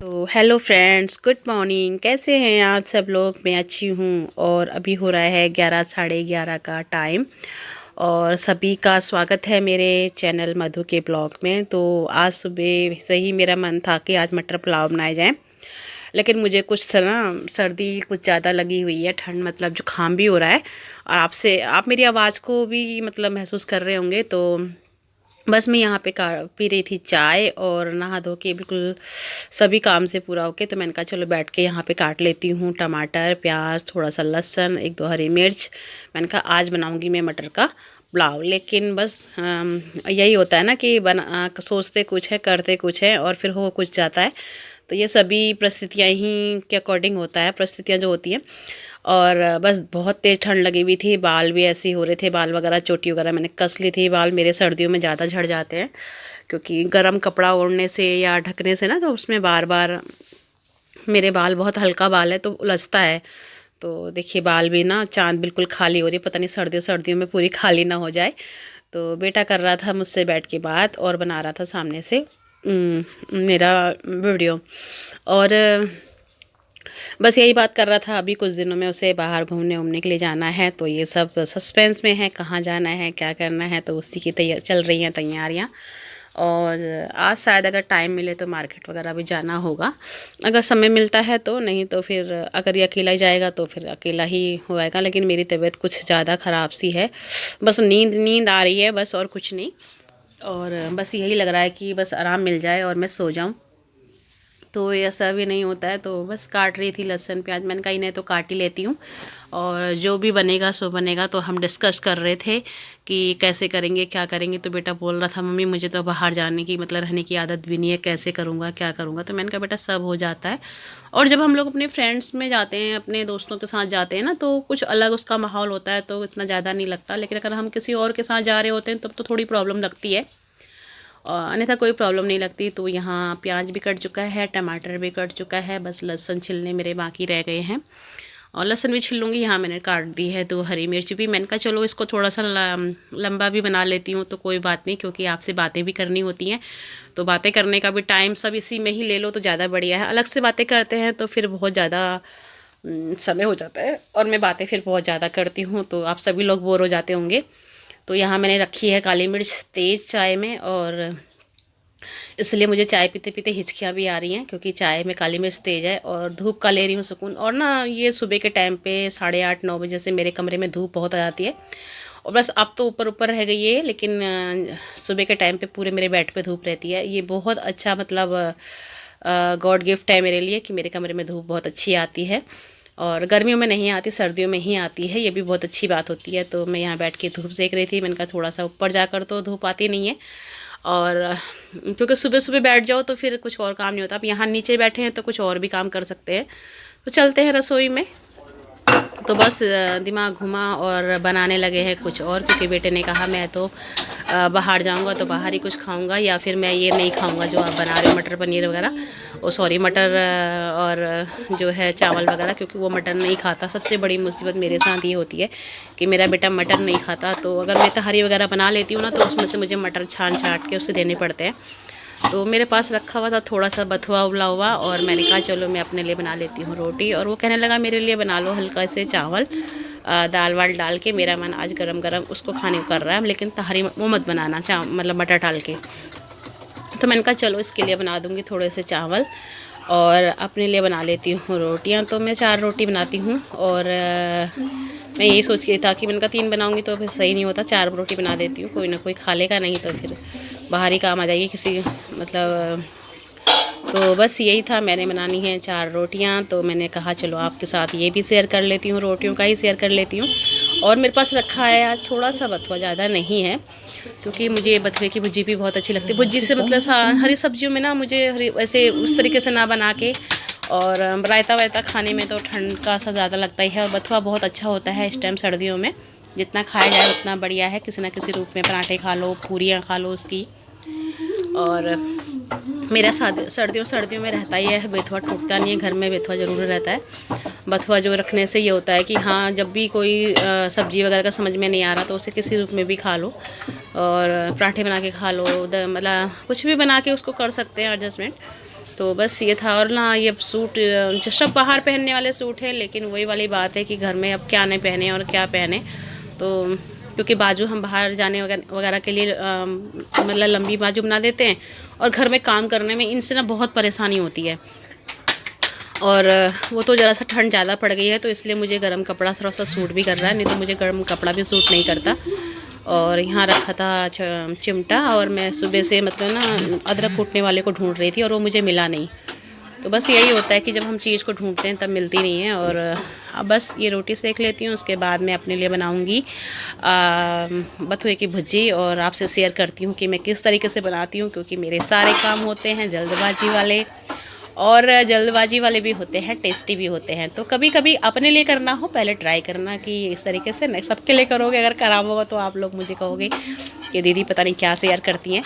तो hello friends, good morning. कैसे हैं आप सब लोग? मैं अच्छी हूँ। और अभी हो रहा है 11 साढ़े 11 का टाइम। और सभी का स्वागत है मेरे चैनल मधु के ब्लॉग में। तो आज सुबह से ही मेरा मन था कि आज मटर पुलाव बनाए जाएं, लेकिन मुझे कुछ ना सर्दी कुछ ज़्यादा लगी हुई है, ठंड मतलब जुकाम भी हो रहा है। और आप मेरी आवाज़ को भी मतलब महसूस कर रहे होंगे। तो बस मैं यहाँ पे पी रही थी चाय और नहा धो के बिल्कुल सभी काम से पूरा होके, तो मैंने कहा चलो बैठ के यहाँ पे काट लेती हूँ टमाटर, प्याज, थोड़ा सा लहसुन, एक दो हरी मिर्च। मैंने कहा आज बनाऊँगी मैं मटर का पुलाव। लेकिन बस यही होता है ना कि सोचते कुछ है, करते कुछ है और फिर हो कुछ जाता है। तो ये सभी परिस्थितियाँ ही के अकॉर्डिंग होता है, परिस्थितियाँ जो होती हैं। और बस बहुत तेज़ ठंड लगी हुई थी, बाल भी ऐसे ही हो रहे थे, बाल वगैरह चोटी वगैरह मैंने कस ली थी। बाल मेरे सर्दियों में ज़्यादा झड़ जाते हैं क्योंकि गर्म कपड़ा ओढ़ने से या ढकने से ना, तो उसमें बार बार मेरे बाल, बहुत हल्का बाल है तो उलझता है। तो देखिए बाल भी ना चाँद बिल्कुल खाली हो रही है, पता नहीं सर्दियों सर्दियों में पूरी खाली ना हो जाए। तो बेटा कर रहा था मुझसे बैठ के बात और बना रहा था सामने से मेरा वीडियो। और बस यही बात कर रहा था। अभी कुछ दिनों में उसे बाहर घूमने उमने के लिए जाना है, तो ये सब सस्पेंस में है, कहाँ जाना है, क्या करना है, तो उसी की चल रही हैं तैयारियाँ। और आज शायद अगर टाइम मिले तो मार्केट वगैरह भी जाना होगा, अगर समय मिलता है तो। नहीं तो फिर अगर ये अकेला ही जाएगा तो फिर अकेला ही होएगा। लेकिन मेरी तबीयत कुछ ज़्यादा ख़राब सी है, बस नींद नींद आ रही है बस, और कुछ नहीं। और बस यही लग रहा है कि बस आराम मिल जाए और मैं सो जाऊँ। तो ऐसा भी नहीं होता है। तो बस काट रही थी लहसुन प्याज, मैंने कहा इन्हें तो काट ही लेती हूँ और जो भी बनेगा सो बनेगा। तो हम डिस्कस कर रहे थे कि कैसे करेंगे, क्या करेंगे। तो बेटा बोल रहा था मम्मी मुझे तो बाहर जाने की मतलब रहने की आदत भी नहीं है, कैसे करूँगा, क्या करूँगा। तो मैंने कहा बेटा सब हो जाता है। और जब हम लोग अपने फ्रेंड्स में जाते हैं, अपने दोस्तों के साथ जाते हैं ना, तो कुछ अलग उसका माहौल होता है, तो इतना ज़्यादा नहीं लगता। लेकिन अगर हम किसी और के साथ जा रहे होते हैं तब तो थोड़ी प्रॉब्लम लगती है, अन्यथा कोई प्रॉब्लम नहीं लगती। तो यहाँ प्याज भी कट चुका है, टमाटर भी कट चुका है, बस लहसुन छिलने मेरे बाकी रह गए हैं। और लहसुन भी छिल लूँगी। यहाँ मैंने काट दी है। तो हरी मिर्च भी मैंने कहा चलो इसको थोड़ा सा लंबा भी बना लेती हूँ, तो कोई बात नहीं, क्योंकि आपसे बातें भी करनी होती हैं। तो बातें करने का भी टाइम सब इसी में ही ले लो तो ज़्यादा बढ़िया है। अलग से बातें करते हैं तो फिर बहुत ज़्यादा समय हो जाता है और मैं बातें फिर बहुत ज़्यादा करती हूँ, तो आप सभी लोग बोर हो जाते होंगे। तो यहाँ मैंने रखी है काली मिर्च तेज़ चाय में, और इसलिए मुझे चाय पीते पीते हिचकियाँ भी आ रही हैं, क्योंकि चाय में काली मिर्च तेज़ है और धूप का ले रही हूँ सुकून। और ना ये सुबह के टाइम पे 8:30-9 बजे से मेरे कमरे में धूप बहुत आ जाती है। और बस अब तो ऊपर ऊपर रह गई है, लेकिन सुबह के टाइम पे पूरे मेरे बेड पे धूप रहती है। ये बहुत अच्छा मतलब गॉड गिफ्ट है मेरे लिए कि मेरे कमरे में धूप बहुत अच्छी आती है। और गर्मियों में नहीं आती, सर्दियों में ही आती है, ये भी बहुत अच्छी बात होती है। तो मैं यहाँ बैठ के धूप सेक रही थी। मैंने कहा थोड़ा सा ऊपर जाकर तो धूप आती नहीं है, और क्योंकि सुबह सुबह बैठ जाओ तो फिर कुछ और काम नहीं होता। अब यहाँ नीचे बैठे हैं तो कुछ और भी काम कर सकते हैं। तो चलते हैं रसोई में। तो बस दिमाग घुमा और बनाने लगे हैं कुछ और, क्योंकि बेटे ने कहा मैं तो बाहर जाऊंगा तो बाहर ही कुछ खाऊंगा, या फिर मैं ये नहीं खाऊंगा जो आप बना रहे हो मटर पनीर वगैरह, ओ सॉरी मटर और जो है चावल वगैरह, क्योंकि वो मटर नहीं खाता। सबसे बड़ी मुसीबत मेरे साथ ये होती है कि मेरा बेटा मटर नहीं खाता। तो अगर मैं तहरी वगैरह बना लेती हूँ ना, तो उसमें से मुझे मटर छान छाट के उसे देने पड़ते हैं। तो मेरे पास रखा हुआ था थोड़ा सा बथुआ उबला हुआ, और मैंने कहा चलो मैं अपने लिए बना लेती हूँ रोटी। और वो कहने लगा मेरे लिए बना लो हल्का से चावल, दाल वाल डाल के। मेरा मन आज गरम गरम उसको खाने को कर रहा है, लेकिन तहरी वो मत बनाना, मतलब मटर डाल के। तो मैंने कहा चलो इसके लिए बना दूँगी थोड़े से चावल और अपने लिए बना लेती हूँ रोटियाँ। तो मैं 4 रोटी बनाती हूँ, और मैं यही सोच के था कि मैंने कहा 3 बनाऊँगी तो फिर सही नहीं होता, 4 रोटी बना देती हूँ, कोई ना कोई खा लेगा, नहीं तो फिर बाहर ही काम आ जाएगी किसी मतलब। तो बस यही था, मैंने बनानी है 4 रोटियां। तो मैंने कहा चलो आपके साथ ये भी शेयर कर लेती हूँ, रोटियों का ही शेयर कर लेती हूँ। और मेरे पास रखा है आज थोड़ा सा बथुआ, ज़्यादा नहीं है, क्योंकि मुझे बथुए की भुजी भी बहुत अच्छी लगती है। भुजी से मतलब हरी सब्जियों में ना मुझे हरी वैसे उस तरीके से ना बना के, और रायता वायता खाने में तो ठंड का सा ज़्यादा लगता ही है। और बथुआ बहुत अच्छा होता है इस टाइम सर्दियों में, जितना खाया जाए उतना बढ़िया है। किसी ना किसी रूप में पराठे खा लो, पूरियाँ खा लो उसकी। और मेरा सर्दियों सर्दियों में रहता ही है, बेथुआ टूटता नहीं है, घर में बेथुआ ज़रूर रहता है। बथुआ जो रखने से ये होता है कि हाँ जब भी कोई सब्जी वगैरह का समझ में नहीं आ रहा तो उसे किसी रूप में भी खा लो, और पराठे बना के खा लो, मतलब कुछ भी बना के उसको कर सकते हैं एडजस्टमेंट। तो बस ये था। और ना ये सूट जो सब बाहर पहनने वाले सूट हैं, लेकिन वही वाली बात है कि घर में अब क्या नहीं पहने और क्या पहने। तो क्योंकि बाजू हम बाहर जाने वगैरह के लिए मतलब लंबी बाजू बना देते हैं, और घर में काम करने में इनसे ना बहुत परेशानी होती है। और वो तो ज़रा सा ठंड ज़्यादा पड़ गई है, तो इसलिए मुझे गर्म कपड़ा थोड़ा सा सूट भी कर रहा है, नहीं तो मुझे गर्म कपड़ा भी सूट नहीं करता। और यहाँ रखा था चिमटा, और मैं सुबह से मतलब ना अदरक कूटने वाले को ढूंढ रही थी और वो मुझे मिला नहीं। तो बस यही होता है कि जब हम चीज़ को ढूंढते हैं तब मिलती नहीं है। और अब बस ये रोटी सेक लेती हूँ, उसके बाद मैं अपने लिए बनाऊँगी बथुए की भुजी, और आपसे शेयर करती हूँ कि मैं किस तरीके से बनाती हूँ, क्योंकि मेरे सारे काम होते हैं जल्दबाजी वाले, और जल्दबाजी वाले भी होते हैं, टेस्टी भी होते हैं। तो कभी कभी अपने लिए करना हो, पहले ट्राई करना कि इस तरीके से, नहीं सबके लिए करोगे अगर ख़राब होगा तो आप लोग मुझे कहोगे कि दीदी पता नहीं क्या शेयर करती हैं।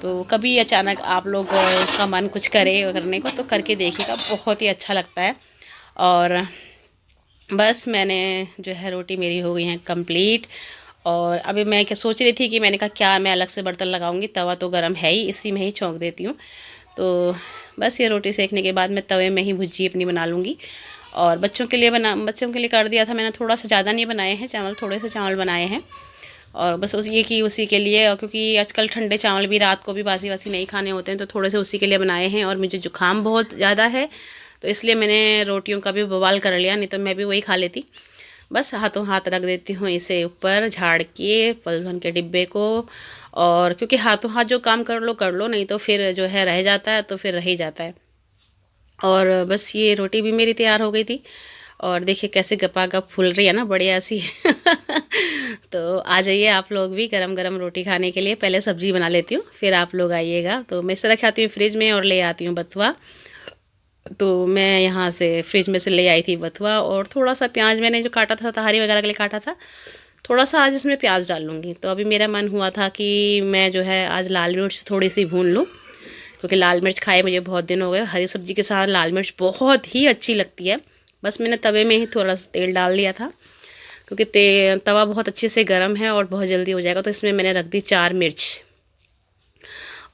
तो कभी अचानक आप लोग का मन कुछ करे करने को तो करके देखिएगा, बहुत ही अच्छा लगता है। और बस मैंने जो है रोटी मेरी हो गई है कंप्लीट। और अभी मैं क्या सोच रही थी कि मैंने कहा क्या मैं अलग से बर्तन लगाऊंगी, तवा तो गर्म है ही, इसी में ही छौंक देती हूँ। तो बस ये रोटी सेकने के बाद मैं तवे में ही भुजी अपनी बना लूँगी। और बच्चों के लिए कर दिया था मैंने, थोड़ा सा ज़्यादा नहीं बनाए हैं चावल, थोड़े से चावल बनाए हैं। और बस उसी के लिए, और क्योंकि आजकल ठंडे चावल भी रात को भी बासी वासी नहीं खाने होते हैं, तो थोड़े से उसी के लिए बनाए हैं। और मुझे जुकाम बहुत ज़्यादा है, तो इसलिए मैंने रोटियों का भी बवाल कर लिया, नहीं तो मैं भी वही खा लेती। बस हाथों हाथ रख देती हूँ इसे ऊपर झाड़ के पलघन के डिब्बे को। और क्योंकि हाथों हाथ जो काम कर लो, नहीं तो फिर जो है रह जाता है, तो फिर रह ही जाता है। और बस ये रोटी भी मेरी तैयार हो गई थी, और देखिए कैसे गपागप फूल रही है ना, बढ़िया सी। तो आ जाइए आप लोग भी गरम गरम रोटी खाने के लिए। पहले सब्ज़ी बना लेती हूँ, फिर आप लोग आइएगा। तो मैं इसे रखाती हूँ फ्रिज में और ले आती हूँ बथुआ। तो मैं यहाँ से फ्रिज में से ले आई थी बथुआ, और थोड़ा सा प्याज मैंने जो काटा था तहारी वगैरह के लिए काटा था, थोड़ा सा आज इसमें प्याज डाल लूँगी। तो अभी मेरा मन हुआ था कि मैं जो है आज लाल मिर्च थोड़ी सी भून लूँ, क्योंकि लाल मिर्च खाए मुझे बहुत दिन हो गए। हरी सब्ज़ी के साथ लाल मिर्च बहुत ही अच्छी लगती है। बस मैंने तवे में ही थोड़ा सा तेल डाल दिया था, क्योंकि तवा बहुत अच्छे से गर्म है और बहुत जल्दी हो जाएगा। तो इसमें मैंने रख दी 4 मिर्च,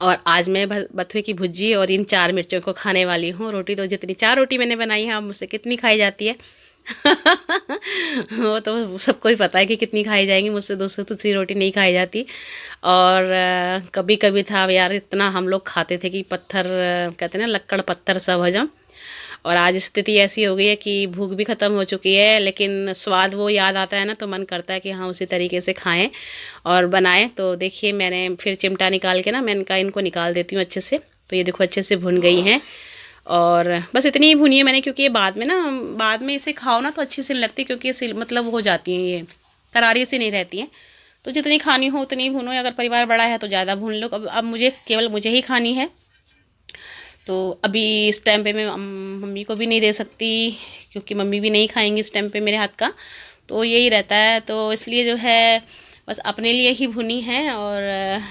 और आज मैं बथुए की भुजी और इन 4 मिर्चों को खाने वाली हूँ। रोटी तो जितनी 4 रोटी मैंने बनाई है, अब मुझसे कितनी खाई जाती है। वो तो सबको ही पता है कि कितनी खाई जाएंगी, मुझसे 2 से 3 रोटी नहीं खाई जाती। और कभी कभी था यार, इतना हम लोग खाते थे कि पत्थर कहते हैं ना, लक्कड़ पत्थर सब हजम। और आज स्थिति ऐसी हो गई है कि भूख भी ख़त्म हो चुकी है, लेकिन स्वाद वो याद आता है ना, तो मन करता है कि हाँ उसी तरीके से खाएं और बनाएं। तो देखिए मैंने फिर चिमटा निकाल के ना, मैंने कहा इनको निकाल देती हूँ अच्छे से। तो ये देखो अच्छे से भुन गई हैं, और बस इतनी ही भुनी है मैंने, क्योंकि ये बाद में इसे खाओ ना तो अच्छी सी नहीं लगती, क्योंकि ये मतलब हो जाती हैं, ये करारी सी नहीं रहती हैं। तो जितनी खानी हो उतनी भूनो, अगर परिवार बड़ा है तो ज़्यादा भून लो। अब मुझे केवल मुझे ही खानी है, तो अभी इस टाइम पे मैं मम्मी को भी नहीं दे सकती, क्योंकि मम्मी भी नहीं खाएंगी इस टाइम पे मेरे हाथ का। तो यही रहता है, तो इसलिए जो है बस अपने लिए ही भुनी है। और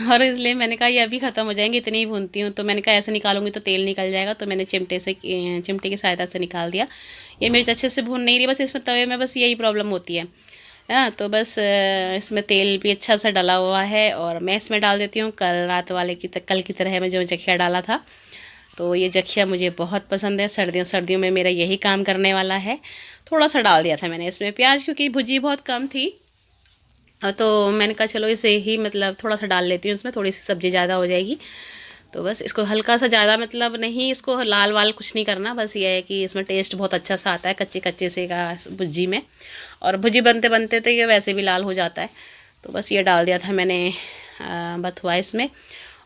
और इसलिए मैंने कहा ये अभी ख़त्म हो जाएंगे, इतनी ही भूनती हूँ। तो मैंने कहा ऐसे निकालूंगी तो तेल निकल जाएगा, तो मैंने चिमटे की सहायता से निकाल दिया। ये मिर्च अच्छे से भून नहीं रही, बस इसमें तवे में बस यही प्रॉब्लम होती है। हाँ, तो बस इसमें तेल भी अच्छा सा डला हुआ है, और मैं इसमें डाल देती हूँ कल रात वाले कल की तरह मैं जो जखिया डाला था। तो ये जखिया मुझे बहुत पसंद है, सर्दियों में मेरा यही काम करने वाला है। थोड़ा सा डाल दिया था मैंने इसमें प्याज, क्योंकि भुजी बहुत कम थी। तो मैंने कहा चलो इसे ही मतलब थोड़ा सा डाल लेती हूँ, इसमें थोड़ी सी सब्ज़ी ज़्यादा हो जाएगी। तो बस इसको हल्का सा ज़्यादा मतलब नहीं, इसको लाल वाल कुछ नहीं करना, बस ये है कि इसमें टेस्ट बहुत अच्छा सा आता है कच्चे कच्चे से का भुजी में। और भुजी बनते बनते तो ये वैसे भी लाल हो जाता है। तो बस ये डाल दिया था मैंने बथुआ इसमें।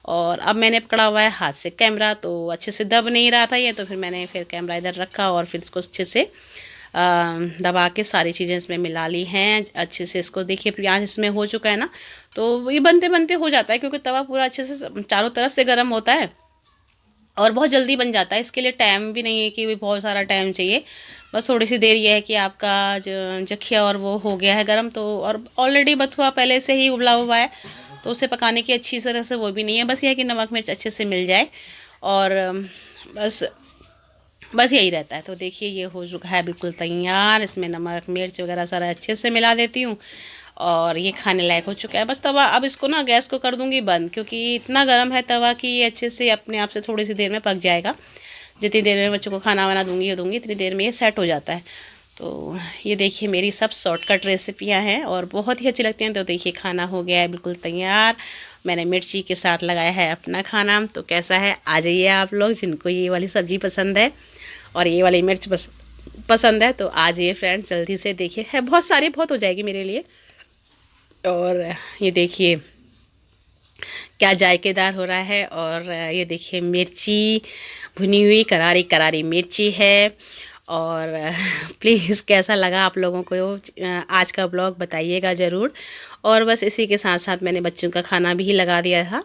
और अब मैंने पकड़ा हुआ है हाथ से कैमरा, तो अच्छे से दब नहीं रहा था ये, तो फिर मैंने कैमरा इधर रखा, और फिर इसको अच्छे से दबा के सारी चीज़ें इसमें मिला ली हैं अच्छे से। इसको देखिए प्याज इसमें हो चुका है ना, तो ये बनते बनते हो जाता है, क्योंकि तवा पूरा अच्छे से चारों तरफ से गर्म होता है, और बहुत जल्दी बन जाता है। इसके लिए टाइम भी नहीं है कि बहुत सारा टाइम चाहिए, बस थोड़ी सी देर ये है कि आपका जखिया और वो हो गया है गर्म। तो और ऑलरेडी बथुआ पहले से ही उबला हुआ है, तो उसे पकाने की अच्छी तरह से वो भी नहीं है, बस ये है कि नमक मिर्च अच्छे से मिल जाए। और बस बस यही रहता है। तो देखिए ये हो चुका है बिल्कुल तैयार, इसमें नमक मिर्च वगैरह सारा अच्छे से मिला देती हूँ। और ये खाने लायक हो चुका है। बस तवा अब इसको ना गैस को कर दूँगी बंद, क्योंकि इतना गर्म है तवा कि ये अच्छे से अपने आप से थोड़ी सी देर में पक जाएगा। जितनी देर में बच्चों को खाना वाना दूँगी इतनी देर में ये सेट हो जाता है। तो ये देखिए मेरी सब शॉर्टकट रेसिपियाँ हैं और बहुत ही अच्छी लगती हैं। तो देखिए खाना हो गया है बिल्कुल तैयार। मैंने मिर्ची के साथ लगाया है अपना खाना। तो कैसा है, आ जाइए आप लोग जिनको ये वाली सब्ज़ी पसंद है और ये वाली मिर्च पसंद है तो आ जाइए फ्रेंड्स, जल्दी से। देखिए है बहुत सारी, बहुत हो जाएगी मेरे लिए। और ये देखिए क्या जायकेदार हो रहा है। और ये देखिए मिर्ची भुनी हुई करारी करारी मिर्ची है। और प्लीज़ कैसा लगा आप लोगों को आज का ब्लॉग बताइएगा ज़रूर। और बस इसी के साथ साथ मैंने बच्चों का खाना भी लगा दिया था।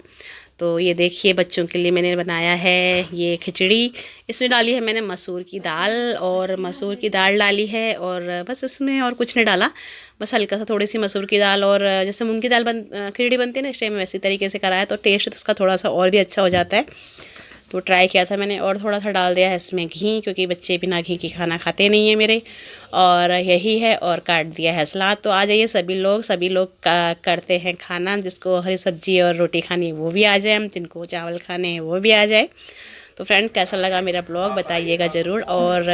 तो ये देखिए बच्चों के लिए मैंने बनाया है ये खिचड़ी। इसमें डाली है मैंने मसूर की दाल, और मसूर की दाल डाली है और बस उसमें और कुछ नहीं डाला। बस हल्का सा थोड़ी सी मसूर की दाल, और जैसे मूंग की दाल खिचड़ी बनती है ना, इस टाइम वैसी तरीके से कराया तो टेस्ट इसका थोड़ा सा और भी अच्छा हो जाता है। तो ट्राई किया था मैंने, और थोड़ा सा डाल दिया है इसमें घी, क्योंकि बच्चे बिना घी के खाना खाते नहीं है मेरे। और यही है, और काट दिया है सलाद। तो आ जाइए सभी लोग करते हैं खाना। जिसको हरी सब्जी और रोटी खानी है वो भी आ जाए, जिनको चावल खाने हैं वो भी आ जाए। तो फ्रेंड्स कैसा लगा मेरा ब्लॉग बताइएगा ज़रूर। और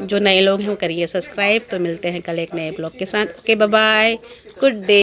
जो नए लोग हैं वो करिए सब्सक्राइब। तो मिलते हैं कल एक नए ब्लॉग के साथ। Okay bye bye, good day.